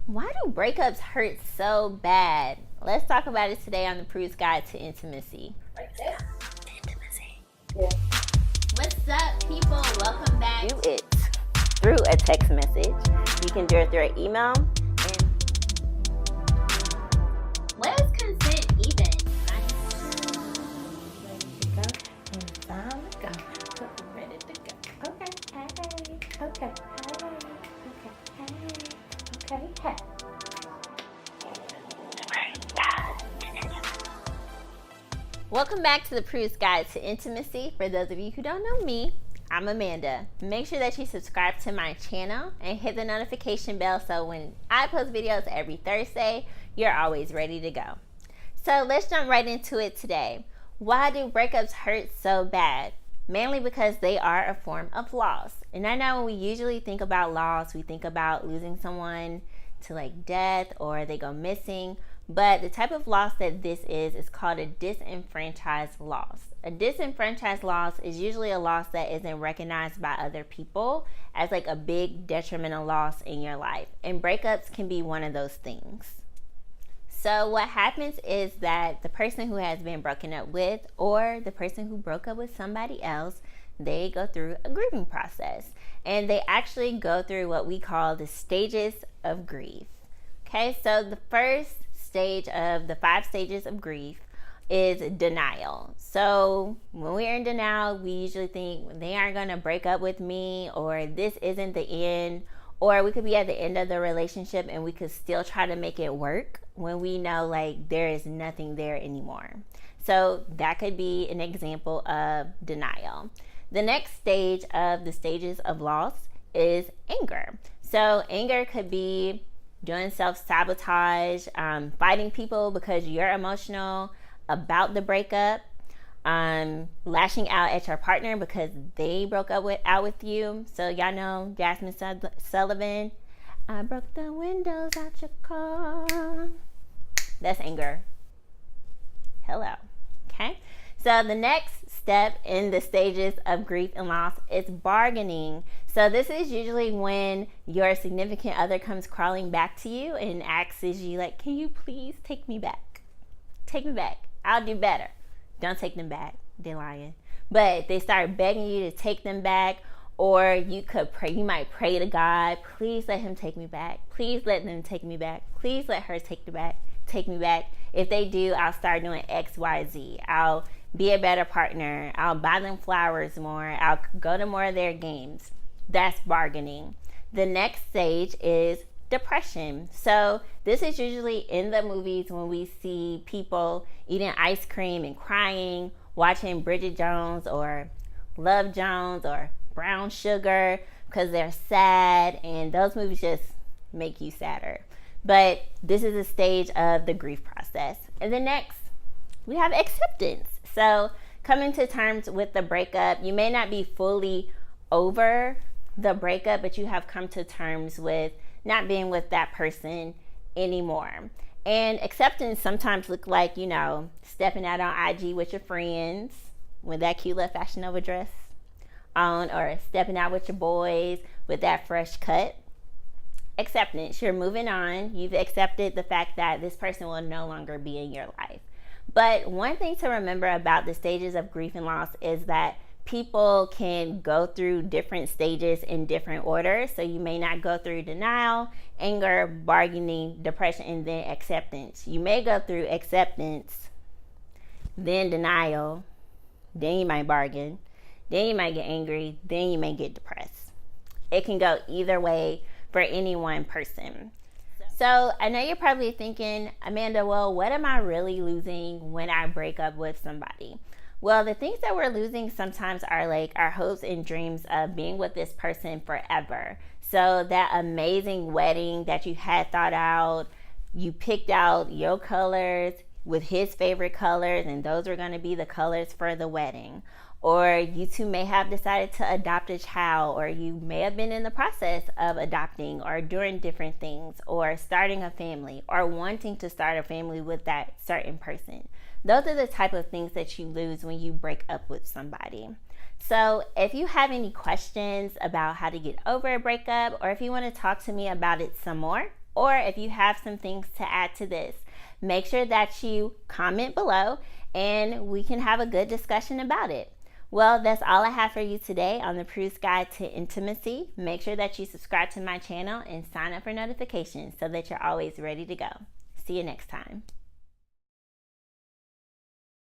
Why do breakups hurt so bad? Let's talk about it today on the Prue's Guide to Intimacy. Right there. Intimacy. Yeah. What's up, people? Welcome back. Do it through a text message. You can do it through an email. And what is consent even? Ready to go. Okay. Hey. Okay. Hey. Welcome back to the Prue's Guide to Intimacy. For those of you who don't know me, I'm Amanda. Make sure that you subscribe to my channel and hit the notification bell so when I post videos every Thursday, you're always ready to go. So let's jump right into it today. Why do breakups hurt so bad? Mainly because they are a form of loss. And I know when we usually think about loss, we think about losing someone to like death or they go missing. But the type of loss that this is called a disenfranchised loss. A disenfranchised loss is usually a loss that isn't recognized by other people as like a big detrimental loss in your life. And breakups can be one of those things. So what happens is that the person who has been broken up with or the person who broke up with somebody else, they go through a grieving process. And they actually go through what we call the stages of grief. Okay, so the first stage of the 5 stages of grief is denial. So when we're in denial, we usually think they aren't going to break up with me, or this isn't the end, or we could be at the end of the relationship and we could still try to make it work when we know like there is nothing there anymore. So that could be an example of denial. The next stage of the stages of loss is anger. So anger could be doing self-sabotage, fighting people because you're emotional about the breakup, lashing out at your partner because they broke up with you. So y'all know Jasmine Sullivan, I broke the windows out your car. That's anger. Hello. Okay. So the next step in the stages of grief and loss is bargaining. So this is usually when your significant other comes crawling back to you and asks you like, can you please take me back? Take me back. I'll do better. Don't take them back. They're lying. But they start begging you to take them back, or you could pray. You might pray to God, please let him take me back. Please let them take me back. Please let her take me back. If they do, I'll start doing X, Y, Z. I'll be a better partner. I'll buy them flowers more. I'll go to more of their games. That's bargaining. The next stage is depression. So this is usually in the movies when we see people eating ice cream and crying, watching Bridget Jones or Love Jones or Brown Sugar because they're sad, and those movies just make you sadder. But this is a stage of the grief process. And then next, we have acceptance. So coming to terms with the breakup, you may not be fully over the breakup, but you have come to terms with not being with that person anymore. And acceptance sometimes look like, stepping out on IG with your friends with that cute little Fashion Nova dress on, or stepping out with your boys with that fresh cut. Acceptance, you're moving on. You've accepted the fact that this person will no longer be in your life. But one thing to remember about the stages of grief and loss is that people can go through different stages in different orders. So you may not go through denial, anger, bargaining, depression, and then acceptance. You may go through acceptance, then denial, then you might bargain, then you might get angry, then you may get depressed. It can go either way for any one person. So I know you're probably thinking, Amanda, well, what am I really losing when I break up with somebody? Well, the things that we're losing sometimes are like our hopes and dreams of being with this person forever. So that amazing wedding that you had thought out, you picked out your colors with his favorite colors, and those were going to be the colors for the wedding. Or you two may have decided to adopt a child, or you may have been in the process of adopting or doing different things, or starting a family, or wanting to start a family with that certain person. Those are the type of things that you lose when you break up with somebody. So if you have any questions about how to get over a breakup, or if you want to talk to me about it some more, or if you have some things to add to this. Make sure that you comment below and we can have a good discussion about it. Well, that's all I have for you today on the Prue's Guide to Intimacy. Make sure that you subscribe to my channel and sign up for notifications so that you're always ready to go. See you next time.